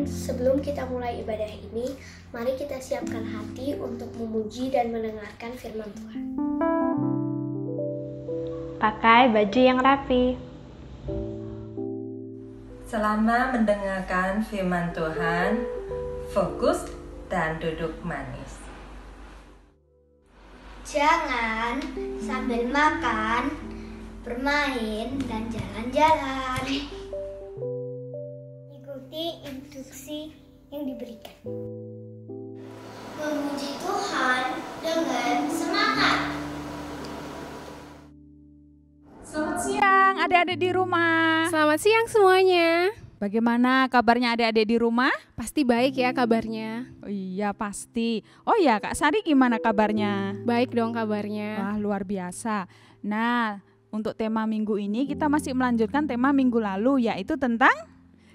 Tuhan, sebelum kita mulai ibadah ini, mari kita siapkan hati untuk memuji dan mendengarkan firman Tuhan. Pakai baju yang rapi. Selama mendengarkan firman Tuhan, fokus dan duduk manis. Jangan sambil makan, bermain, dan jalan-jalan. Ikuti instruksi yang diberikan. Memuji Tuhan dengan semangat. Selamat siang adik-adik di rumah. Selamat siang semuanya. Bagaimana kabarnya adik-adik di rumah? Pasti baik ya kabarnya. Oh iya pasti. Oh ya Kak Sari gimana kabarnya? Baik dong kabarnya. Wah luar biasa. Nah untuk tema minggu ini kita masih melanjutkan tema minggu lalu, yaitu tentang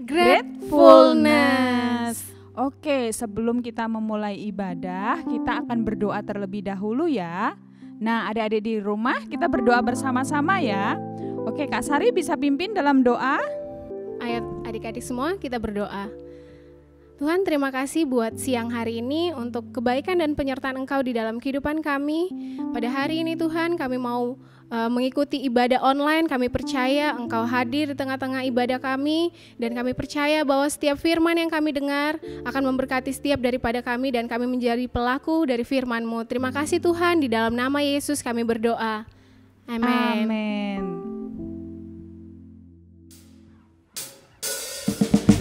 gratefulness. Oke, sebelum kita memulai ibadah, kita akan berdoa terlebih dahulu ya. Nah adik-adik di rumah kita berdoa bersama-sama ya. Oke Kak Sari bisa pimpin dalam doa? Ayo adik-adik semua kita berdoa. Tuhan, terima kasih buat siang hari ini untuk kebaikan dan penyertaan Engkau di dalam kehidupan kami. Pada hari ini Tuhan, kami mau mengikuti ibadah online. Kami percaya Engkau hadir di tengah-tengah ibadah kami, dan kami percaya bahwa setiap firman yang kami dengar akan memberkati setiap daripada kami, dan kami menjadi pelaku dari firman-Mu. Terima kasih Tuhan, di dalam nama Yesus kami berdoa. Amin. Amin.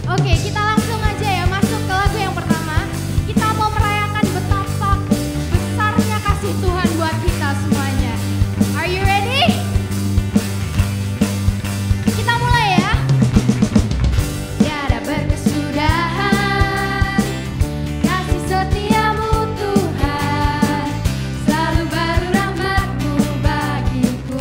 Oke, kita langsung aja ya masuk ke lagu yang pertama. Kita mau merayakan betapa besarnya kasih Tuhan buat kita semuanya. Are you ready? Kita mulai ya. Tiada berkesudahan kasih setiamu Tuhan, selalu baru rahmat-Mu bagiku.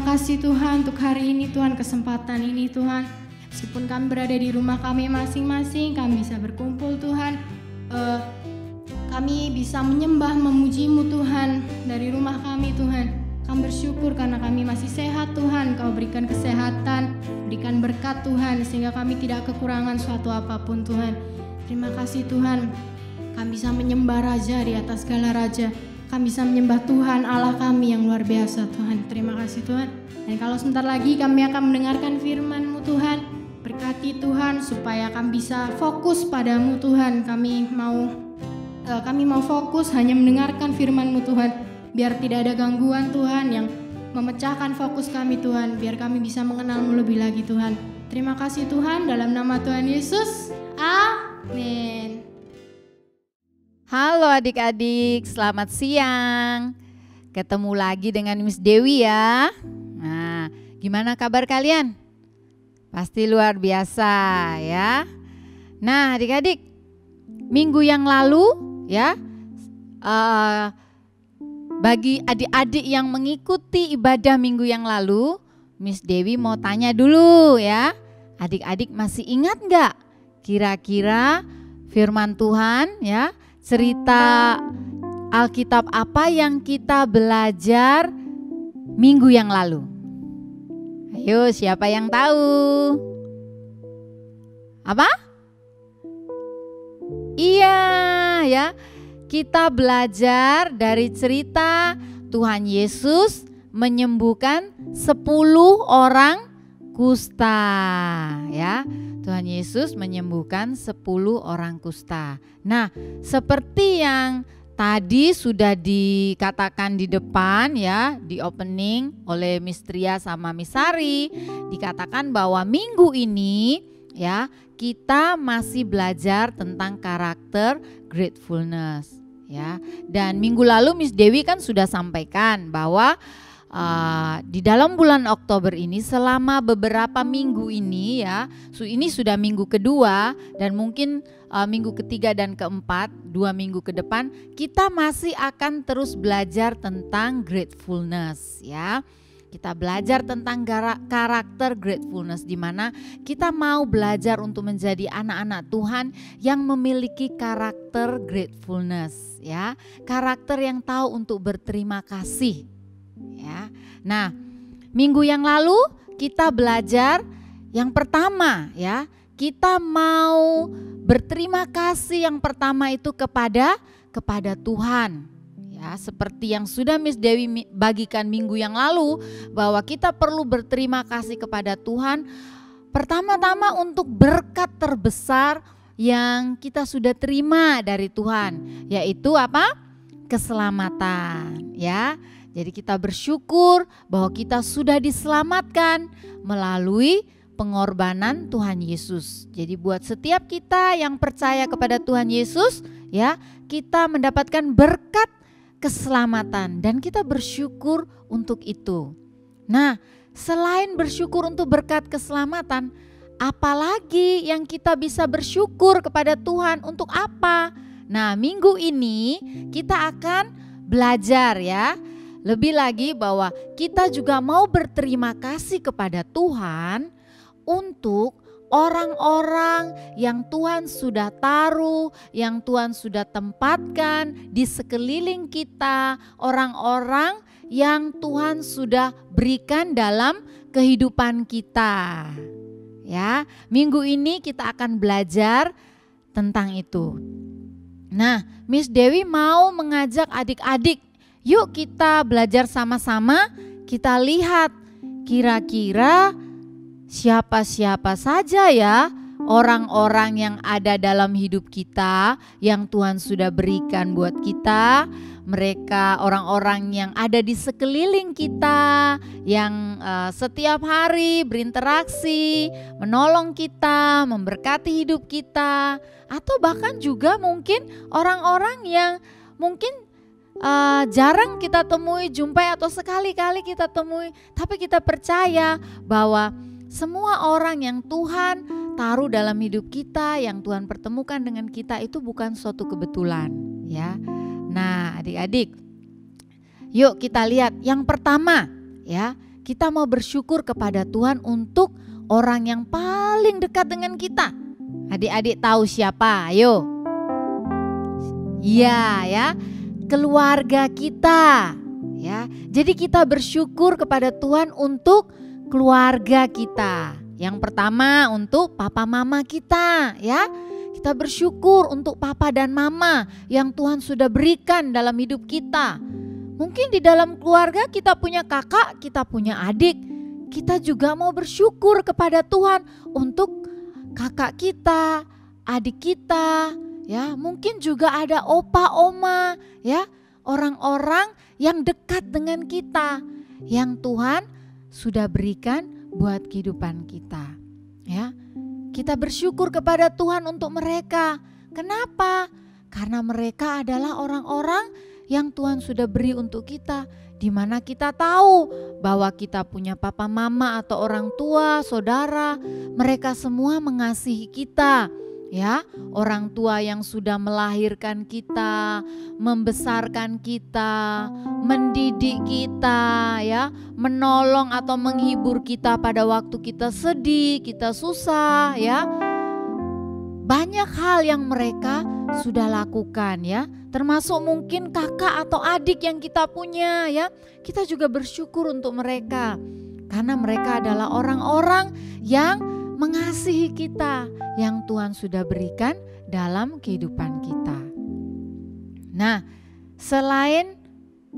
Terima kasih Tuhan untuk hari ini Tuhan, kesempatan ini Tuhan. Meskipun kami berada di rumah kami masing-masing, kami bisa berkumpul Tuhan. Kami bisa menyembah, memuji-Mu Tuhan dari rumah kami Tuhan. Kami bersyukur karena kami masih sehat Tuhan. Kau berikan kesehatan, berikan berkat Tuhan, sehingga kami tidak kekurangan suatu apapun Tuhan. Terima kasih Tuhan. Kami bisa menyembah Raja di atas segala Raja. Kami bisa menyembah Tuhan Allah kami yang luar biasa Tuhan. Terima kasih Tuhan. Dan kalau sebentar lagi kami akan mendengarkan firman-Mu Tuhan. Berkati Tuhan supaya kami bisa fokus padamu Tuhan. Kami mau fokus hanya mendengarkan firman-Mu Tuhan. Biar tidak ada gangguan Tuhan yang memecahkan fokus kami Tuhan. Biar kami bisa mengenal-Mu lebih lagi Tuhan. Terima kasih Tuhan, dalam nama Tuhan Yesus. Amin. Halo adik-adik, selamat siang. Ketemu lagi dengan Miss Dewi ya. Nah, gimana kabar kalian? Pasti luar biasa ya. Nah adik-adik, minggu yang lalu ya, bagi adik-adik yang mengikuti ibadah minggu yang lalu, Miss Dewi mau tanya dulu ya. Adik-adik masih ingat gak kira-kira firman Tuhan ya, cerita Alkitab apa yang kita belajar minggu yang lalu? Ayo, siapa yang tahu? Apa? Iya ya, kita belajar dari cerita Tuhan Yesus menyembuhkan 10 orang kusta ya. Tuhan Yesus menyembuhkan 10 orang kusta. Nah, seperti yang tadi sudah dikatakan di depan ya, di opening oleh Miss Tria sama Miss Sari, dikatakan bahwa minggu ini ya, kita masih belajar tentang karakter gratefulness ya. Dan minggu lalu Miss Dewi kan sudah sampaikan bahwa di dalam bulan Oktober ini selama beberapa minggu ini ya, ini sudah minggu kedua dan mungkin minggu ketiga dan keempat, 2 minggu ke depan kita masih akan terus belajar tentang gratefulness ya. Kita belajar tentang karakter gratefulness, di mana kita mau belajar untuk menjadi anak-anak Tuhan yang memiliki karakter gratefulness ya, karakter yang tahu untuk berterima kasih. Ya. Nah, minggu yang lalu kita belajar yang pertama ya, kita mau berterima kasih yang pertama itu kepada Tuhan. Ya, seperti yang sudah Miss Dewi bagikan minggu yang lalu, bahwa kita perlu berterima kasih kepada Tuhan pertama-tama untuk berkat terbesar yang kita sudah terima dari Tuhan, yaitu apa? Keselamatan ya. Jadi kita bersyukur bahwa kita sudah diselamatkan melalui pengorbanan Tuhan Yesus. Jadi buat setiap kita yang percaya kepada Tuhan Yesus ya, kita mendapatkan berkat keselamatan dan kita bersyukur untuk itu. Nah, selain bersyukur untuk berkat keselamatan, apalagi yang kita bisa bersyukur kepada Tuhan untuk apa? Nah, minggu ini kita akan belajar ya, lebih lagi bahwa kita juga mau berterima kasih kepada Tuhan untuk orang-orang yang Tuhan sudah taruh, yang Tuhan sudah tempatkan di sekeliling kita, orang-orang yang Tuhan sudah berikan dalam kehidupan kita. Ya, minggu ini kita akan belajar tentang itu. Nah, Miss Dewi mau mengajak adik-adik, yuk kita belajar sama-sama, kita lihat kira-kira siapa-siapa saja ya orang-orang yang ada dalam hidup kita yang Tuhan sudah berikan buat kita. Mereka orang-orang yang ada di sekeliling kita, yang setiap hari berinteraksi, menolong kita, memberkati hidup kita. Atau bahkan juga mungkin orang-orang yang mungkin jarang kita temui, jumpai atau sekali-kali kita temui. Tapi kita percaya bahwa semua orang yang Tuhan taruh dalam hidup kita, yang Tuhan pertemukan dengan kita itu bukan suatu kebetulan ya. Nah adik-adik, yuk kita lihat yang pertama ya. kita mau bersyukur kepada Tuhan untuk orang yang paling dekat dengan kita. Adik-adik tahu siapa? Ayo. Iya ya, keluarga kita. Ya, jadi kita bersyukur kepada Tuhan untuk keluarga kita. Yang pertama untuk papa mama kita, ya. Kita bersyukur untuk papa dan mama yang Tuhan sudah berikan dalam hidup kita. Mungkin di dalam keluarga kita punya kakak, kita punya adik. Kita juga mau bersyukur kepada Tuhan untuk kakak kita, adik kita, ya. Mungkin juga ada opa, oma, ya. Orang-orang yang dekat dengan kita, yang Tuhan sudah berikan buat kehidupan kita, ya. Kita bersyukur kepada Tuhan untuk mereka. Kenapa? Karena mereka adalah orang-orang yang Tuhan sudah beri untuk kita, di mana kita tahu bahwa kita punya papa mama atau orang tua, saudara, mereka semua mengasihi kita. Ya, orang tua yang sudah melahirkan kita, membesarkan kita, mendidik kita, ya, menolong atau menghibur kita pada waktu kita sedih, kita susah, ya. Banyak hal yang mereka sudah lakukan, ya. Termasuk mungkin kakak atau adik yang kita punya, ya. Kita juga bersyukur untuk mereka karena mereka adalah orang-orang yang mengasihi kita, yang Tuhan sudah berikan dalam kehidupan kita. Nah, selain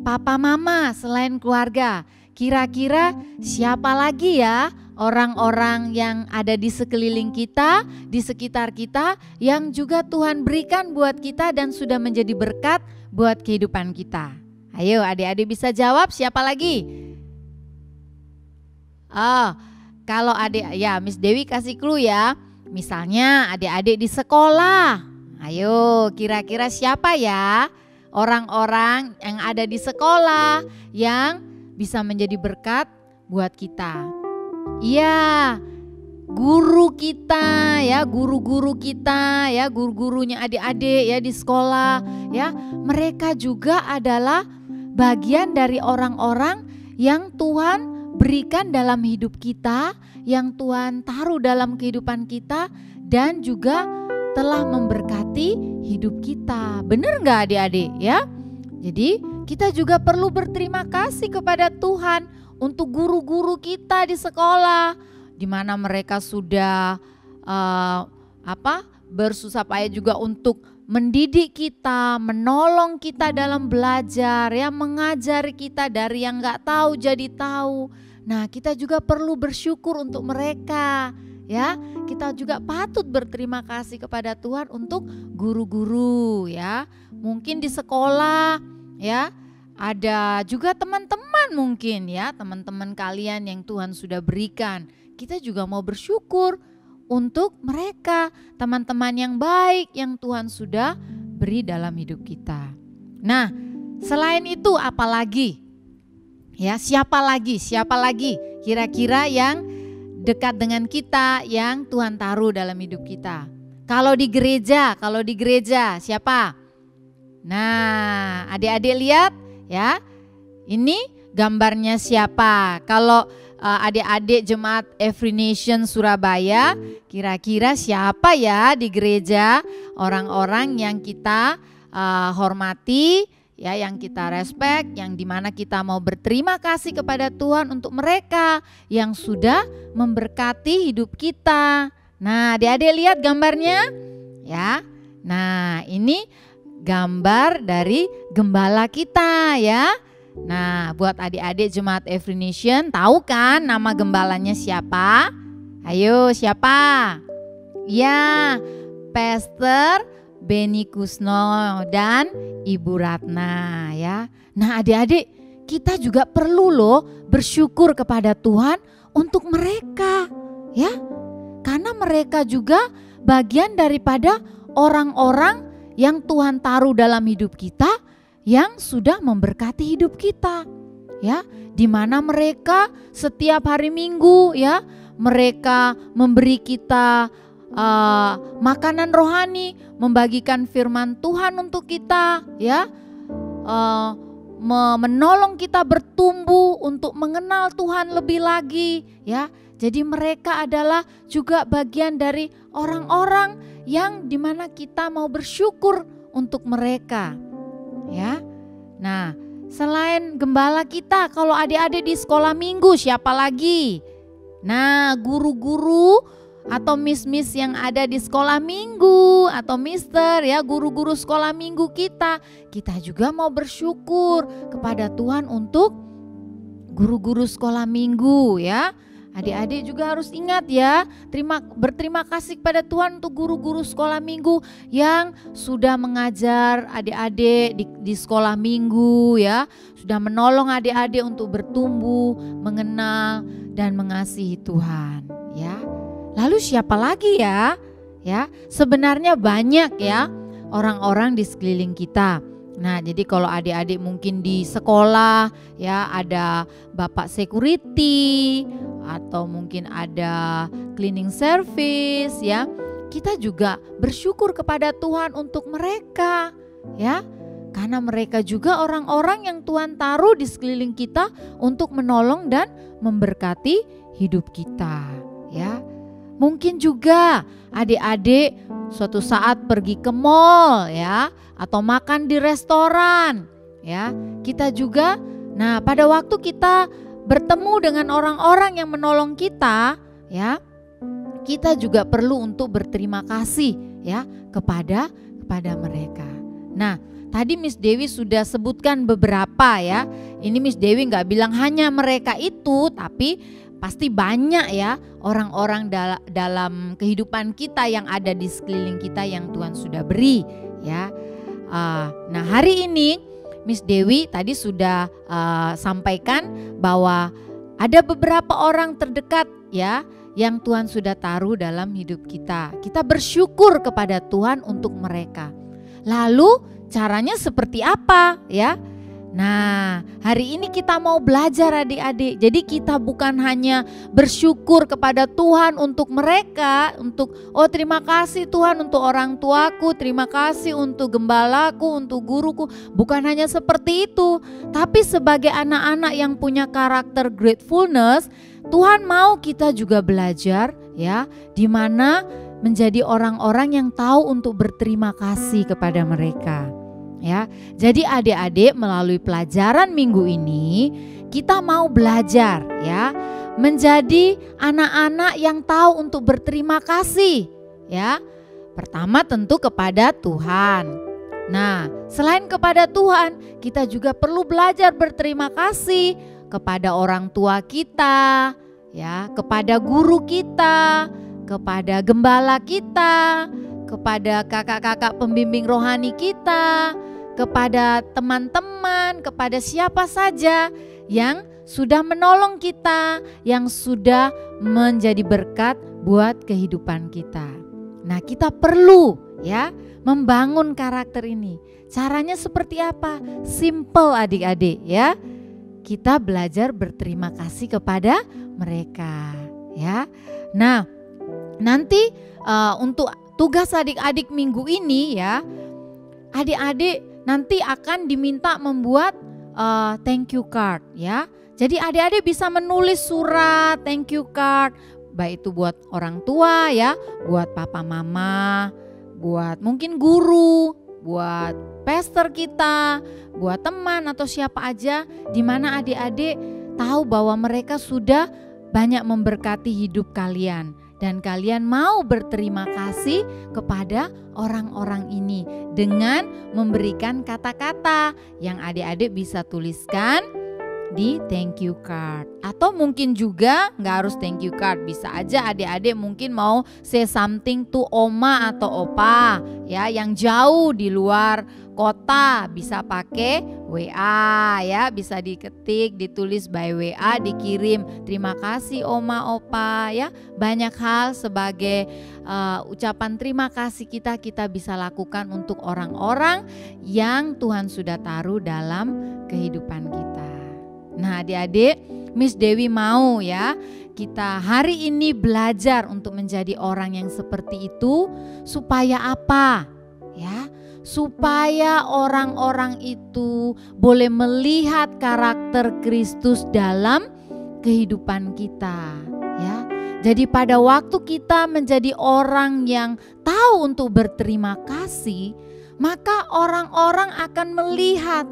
papa mama, selain keluarga, kira-kira siapa lagi ya orang-orang yang ada di sekeliling kita, di sekitar kita, yang juga Tuhan berikan buat kita dan sudah menjadi berkat buat kehidupan kita? Ayo adik-adik bisa jawab, siapa lagi? Kalau adik, ya Miss Dewi kasih clue ya. Misalnya adik-adik di sekolah. Ayo kira-kira siapa ya orang-orang yang ada di sekolah yang bisa menjadi berkat buat kita? Iya, guru kita ya, guru-guru kita ya, guru-gurunya adik-adik ya di sekolah ya. Mereka juga adalah bagian dari orang-orang yang Tuhan berikan dalam hidup kita, yang Tuhan taruh dalam kehidupan kita dan juga telah memberkati hidup kita. Benar gak adik-adik ya? Jadi kita juga perlu berterima kasih kepada Tuhan untuk guru-guru kita di sekolah, di mana mereka sudah bersusah payah juga untuk mendidik kita, menolong kita dalam belajar, ya, mengajari kita dari yang gak tahu jadi tahu. Nah, kita juga perlu bersyukur untuk mereka, ya. Kita juga patut berterima kasih kepada Tuhan untuk guru-guru, ya. Mungkin di sekolah, ya, ada juga teman-teman mungkin, ya, teman-teman kalian yang Tuhan sudah berikan. Kita juga mau bersyukur untuk mereka, teman-teman yang baik yang Tuhan sudah beri dalam hidup kita. Nah, selain itu apa lagi? Ya, siapa lagi kira-kira yang dekat dengan kita yang Tuhan taruh dalam hidup kita? Kalau di gereja siapa? Nah, adik-adik lihat ya, ini gambarnya siapa? Kalau adik-adik Jemaat Every Nation Surabaya, kira-kira siapa ya di gereja orang-orang yang kita hormati, ya, yang kita respect, yang dimana kita mau berterima kasih kepada Tuhan untuk mereka yang sudah memberkati hidup kita. Nah, adik-adik lihat gambarnya ya. Nah, ini gambar dari gembala kita ya. Nah, buat adik-adik Jemaat Every Nation, tahu kan nama gembalanya siapa? Ayo, siapa? Ya, Pastor Beni Kusno dan Ibu Ratna ya. Nah, adik-adik, kita juga perlu loh bersyukur kepada Tuhan untuk mereka ya. Karena mereka juga bagian daripada orang-orang yang Tuhan taruh dalam hidup kita, yang sudah memberkati hidup kita ya, di mana mereka setiap hari Minggu ya, mereka memberi kita makanan rohani, membagikan firman Tuhan untuk kita ya, menolong kita bertumbuh untuk mengenal Tuhan lebih lagi ya. Jadi mereka adalah juga bagian dari orang-orang yang dimana kita mau bersyukur untuk mereka ya. Nah, selain gembala kita, kalau adik-adik di sekolah minggu siapa lagi? Nah, guru-guru atau miss-miss yang ada di sekolah minggu atau mister ya, guru-guru sekolah minggu kita juga mau bersyukur kepada Tuhan untuk guru-guru sekolah minggu ya. Adik-adik juga harus ingat ya, berterima kasih kepada Tuhan untuk guru-guru sekolah minggu yang sudah mengajar adik-adik di sekolah minggu ya, sudah menolong adik-adik untuk bertumbuh, mengenal dan mengasihi Tuhan ya. Lalu siapa lagi ya? Ya, sebenarnya banyak ya orang-orang di sekeliling kita. Nah, jadi kalau adik-adik mungkin di sekolah ya ada bapak security atau mungkin ada cleaning service ya. Kita juga bersyukur kepada Tuhan untuk mereka ya. Karena mereka juga orang-orang yang Tuhan taruh di sekeliling kita untuk menolong dan memberkati hidup kita ya. Mungkin juga adik-adik suatu saat pergi ke mall ya, atau makan di restoran ya. Kita juga, nah pada waktu kita bertemu dengan orang-orang yang menolong kita ya, kita juga perlu untuk berterima kasih ya kepada mereka. Nah, tadi Miss Dewi sudah sebutkan beberapa ya. Ini Miss Dewi nggak bilang hanya mereka itu, tapi pasti banyak ya orang-orang dalam kehidupan kita yang ada di sekeliling kita yang Tuhan sudah beri ya. Nah, hari ini Miss Dewi tadi sudah sampaikan bahwa ada beberapa orang terdekat ya yang Tuhan sudah taruh dalam hidup kita. Kita bersyukur kepada Tuhan untuk mereka. Lalu caranya seperti apa ya? Nah, hari ini kita mau belajar adik-adik. Jadi kita bukan hanya bersyukur kepada Tuhan untuk mereka, untuk terima kasih Tuhan untuk orang tuaku, terima kasih untuk gembalaku, untuk guruku. Bukan hanya seperti itu, tapi sebagai anak-anak yang punya karakter gratefulness, Tuhan mau kita juga belajar ya, di mana menjadi orang-orang yang tahu untuk berterima kasih kepada mereka. Ya, jadi adik-adik melalui pelajaran minggu ini kita mau belajar ya menjadi anak-anak yang tahu untuk berterima kasih ya. Pertama tentu kepada Tuhan. Nah, selain kepada Tuhan, kita juga perlu belajar berterima kasih kepada orang tua kita ya, kepada guru kita, kepada gembala kita, kepada kakak-kakak pembimbing rohani kita, kepada teman-teman, kepada siapa saja yang sudah menolong kita, yang sudah menjadi berkat buat kehidupan kita. Nah, kita perlu ya membangun karakter ini. Caranya seperti apa? Simple adik-adik ya. Kita belajar berterima kasih kepada mereka ya. Nah, nanti untuk tugas adik-adik minggu ini ya, adik-adik nanti akan diminta membuat thank you card ya. Jadi adik-adik bisa menulis surat thank you card, baik itu buat orang tua ya, buat papa mama, buat mungkin guru, buat pastor kita, buat teman atau siapa aja, di mana adik-adik tahu bahwa mereka sudah banyak memberkati hidup kalian. Dan kalian mau berterima kasih kepada orang-orang ini dengan memberikan kata-kata yang adik-adik bisa tuliskan di thank you card. Atau mungkin juga nggak harus thank you card, bisa aja adik-adik mungkin mau say something to oma atau opa ya yang jauh di luar kota, bisa pakai WA ya, bisa diketik, ditulis by WA, dikirim. Terima kasih oma, opa ya. Banyak hal sebagai ucapan terima kasih kita bisa lakukan untuk orang-orang yang Tuhan sudah taruh dalam kehidupan kita. Nah, adik-adik, Miss Dewi mau ya kita hari ini belajar untuk menjadi orang yang seperti itu supaya apa? Ya, supaya orang-orang itu boleh melihat karakter Kristus dalam kehidupan kita, ya. Jadi pada waktu kita menjadi orang yang tahu untuk berterima kasih, maka orang-orang akan melihat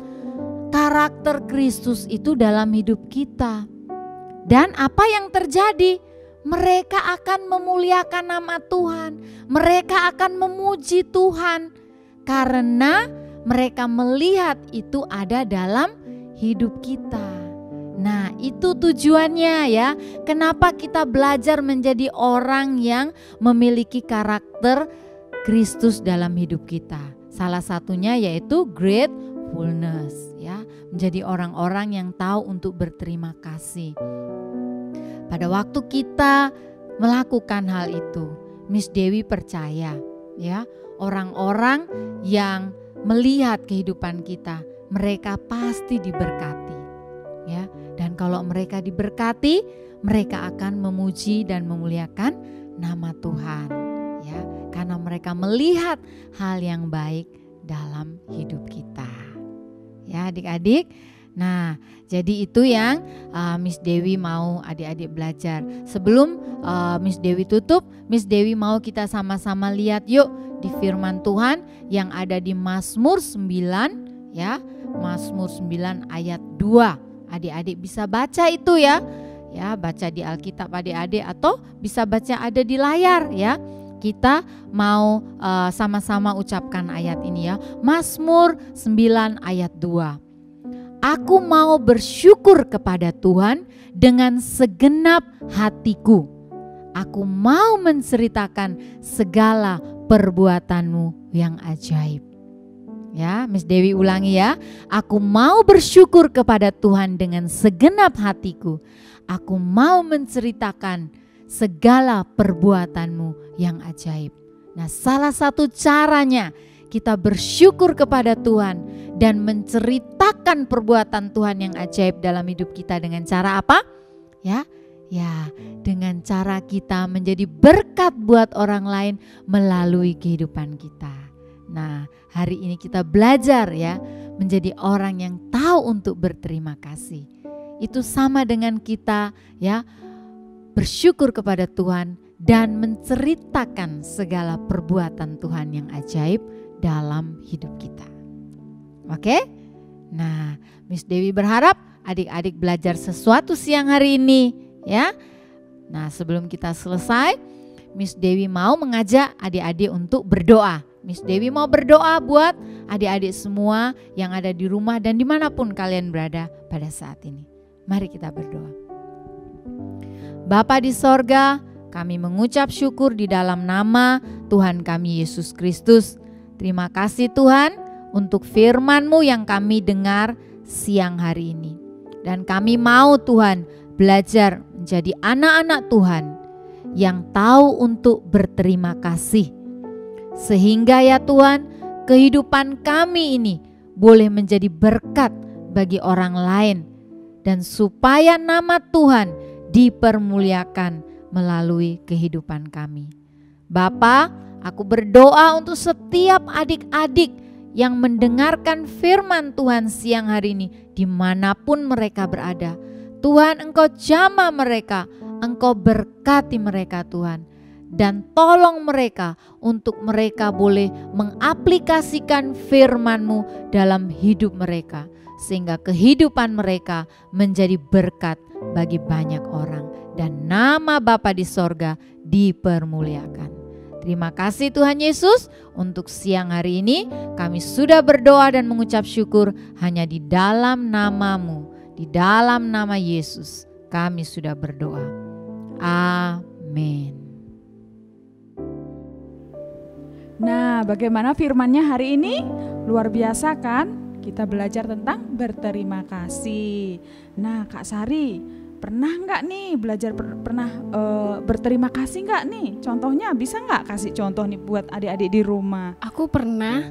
karakter Kristus itu dalam hidup kita. Dan apa yang terjadi? Mereka akan memuliakan nama Tuhan. Mereka akan memuji Tuhan karena mereka melihat itu ada dalam hidup kita. Nah, itu tujuannya ya. Kenapa kita belajar menjadi orang yang memiliki karakter Kristus dalam hidup kita? Salah satunya yaitu gratefulness ya, menjadi orang-orang yang tahu untuk berterima kasih. Pada waktu kita melakukan hal itu, Miss Dewi percaya ya, orang-orang yang melihat kehidupan kita, mereka pasti diberkati. Ya, dan kalau mereka diberkati, mereka akan memuji dan memuliakan nama Tuhan. Ya, karena mereka melihat hal yang baik dalam hidup kita. Ya, adik-adik. Nah, jadi itu yang Miss Dewi mau adik-adik belajar. Sebelum Miss Dewi tutup, Miss Dewi mau kita sama-sama lihat yuk di firman Tuhan yang ada di Mazmur 9 ya. Mazmur 9 ayat 2. Adik-adik bisa baca itu ya. Ya, baca di Alkitab adik-adik atau bisa baca ada di layar ya. Kita mau sama-sama ucapkan ayat ini ya. Mazmur 9 ayat 2. Aku mau bersyukur kepada Tuhan dengan segenap hatiku. Aku mau menceritakan segala perbuatanmu yang ajaib. Ya, Miss Dewi ulangi ya. Aku mau bersyukur kepada Tuhan dengan segenap hatiku. Aku mau menceritakan segala perbuatanmu yang ajaib. Nah, salah satu caranya kita bersyukur kepada Tuhan dan menceritakan perbuatan Tuhan yang ajaib dalam hidup kita dengan cara apa? Ya, dengan cara kita menjadi berkat buat orang lain melalui kehidupan kita. Nah, hari ini kita belajar ya, menjadi orang yang tahu untuk berterima kasih. Itu sama dengan kita ya, bersyukur kepada Tuhan dan menceritakan segala perbuatan Tuhan yang ajaib dalam hidup kita. Oke? Nah, Miss Dewi berharap adik-adik belajar sesuatu siang hari ini ya. Nah, sebelum kita selesai, Miss Dewi mau mengajak adik-adik untuk berdoa. Miss Dewi mau berdoa buat adik-adik semua yang ada di rumah dan dimanapun kalian berada pada saat ini. Mari kita berdoa. Bapa di sorga, kami mengucap syukur di dalam nama Tuhan kami Yesus Kristus. Terima kasih Tuhan untuk firman-Mu yang kami dengar siang hari ini. Dan kami mau Tuhan belajar menjadi anak-anak Tuhan yang tahu untuk berterima kasih. Sehingga ya Tuhan, kehidupan kami ini boleh menjadi berkat bagi orang lain. Dan supaya nama Tuhan dipermuliakan melalui kehidupan kami. Bapa, aku berdoa untuk setiap adik-adik yang mendengarkan firman Tuhan siang hari ini dimanapun mereka berada. Tuhan, Engkau jamah mereka, Engkau berkati mereka Tuhan. Dan tolong mereka untuk mereka boleh mengaplikasikan firman-Mu dalam hidup mereka. Sehingga kehidupan mereka menjadi berkat bagi banyak orang. Dan nama Bapa di sorga dipermuliakan. Terima kasih Tuhan Yesus, untuk siang hari ini kami sudah berdoa dan mengucap syukur hanya di dalam nama-Mu, di dalam nama Yesus kami sudah berdoa. Amin. Nah, bagaimana firman-Nya hari ini? Luar biasa kan? Kita belajar tentang berterima kasih. Nah, Kak Sari, pernah nggak nih belajar berterima kasih nggak nih? Contohnya bisa nggak kasih contoh nih buat adik-adik di rumah? Aku pernah.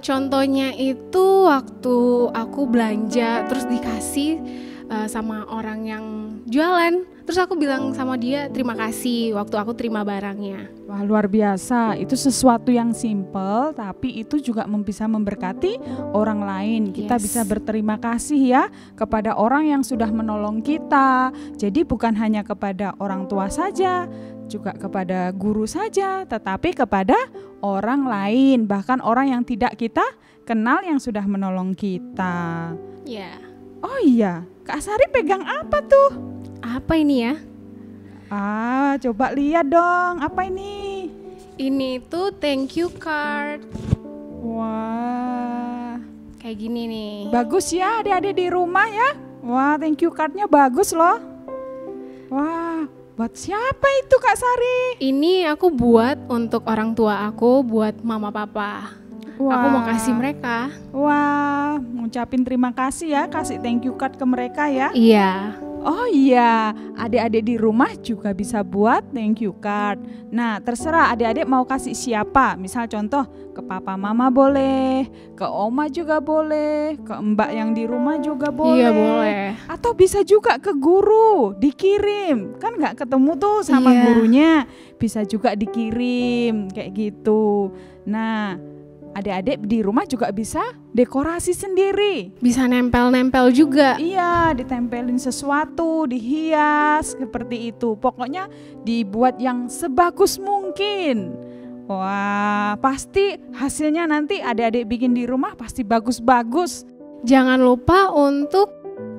Contohnya itu waktu aku belanja terus dikasih sama orang yang jualan. Terus aku bilang sama dia terima kasih waktu aku terima barangnya. Wah, luar biasa. Itu sesuatu yang simple tapi itu juga bisa memberkati orang lain. Kita bisa berterima kasih ya kepada orang yang sudah menolong kita. Jadi bukan hanya kepada orang tua saja, juga kepada guru saja, tetapi kepada orang lain, bahkan orang yang tidak kita kenal yang sudah menolong kita. Ya. Oh iya, Kak Sari pegang apa tuh? Apa ini ya? Coba lihat dong, apa ini? Ini tuh thank you card. Wah, kayak gini nih. Bagus ya adik-adik di rumah ya. Wah, thank you cardnya bagus loh. Wah, buat siapa itu Kak Sari? Ini aku buat untuk orang tua aku, buat mama papa. Wah. Aku mau kasih mereka. Wah, ngucapin terima kasih ya, kasih thank you card ke mereka ya. Iya. Oh iya, adik-adik di rumah juga bisa buat thank you card. Nah, terserah adik-adik mau kasih siapa. Misal contoh ke papa mama boleh, ke oma juga boleh, ke mbak yang di rumah juga boleh. Iya boleh. Atau bisa juga ke guru, dikirim. Kan nggak ketemu tuh sama gurunya, bisa juga dikirim kayak gitu. Nah, adik-adik di rumah juga bisa dekorasi sendiri. Bisa nempel-nempel juga. Iya, ditempelin sesuatu, dihias seperti itu. Pokoknya dibuat yang sebagus mungkin. Wah, pasti hasilnya nanti adik-adik bikin di rumah pasti bagus-bagus. Jangan lupa untuk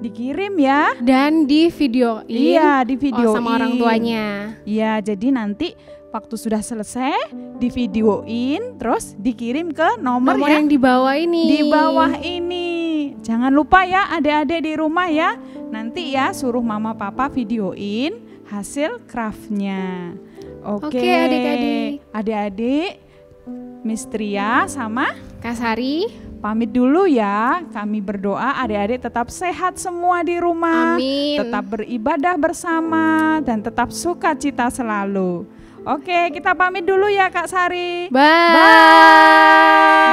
dikirim ya. Dan di videoin. Iya, di videoin. Sama orang tuanya. Iya, jadi nanti waktu sudah selesai divideoin terus dikirim ke nomor yang di bawah ini. Di bawah ini. Jangan lupa ya adik-adik di rumah ya. Nanti ya suruh mama papa videoin hasil craftnya. Oke, adik-adik. Adik-adik, Miss Tria sama Kak Sari pamit dulu ya. Kami berdoa adik-adik tetap sehat semua di rumah. Amin. Tetap beribadah bersama dan tetap sukacita selalu. Oke, kita pamit dulu ya Kak Sari. Bye. Bye.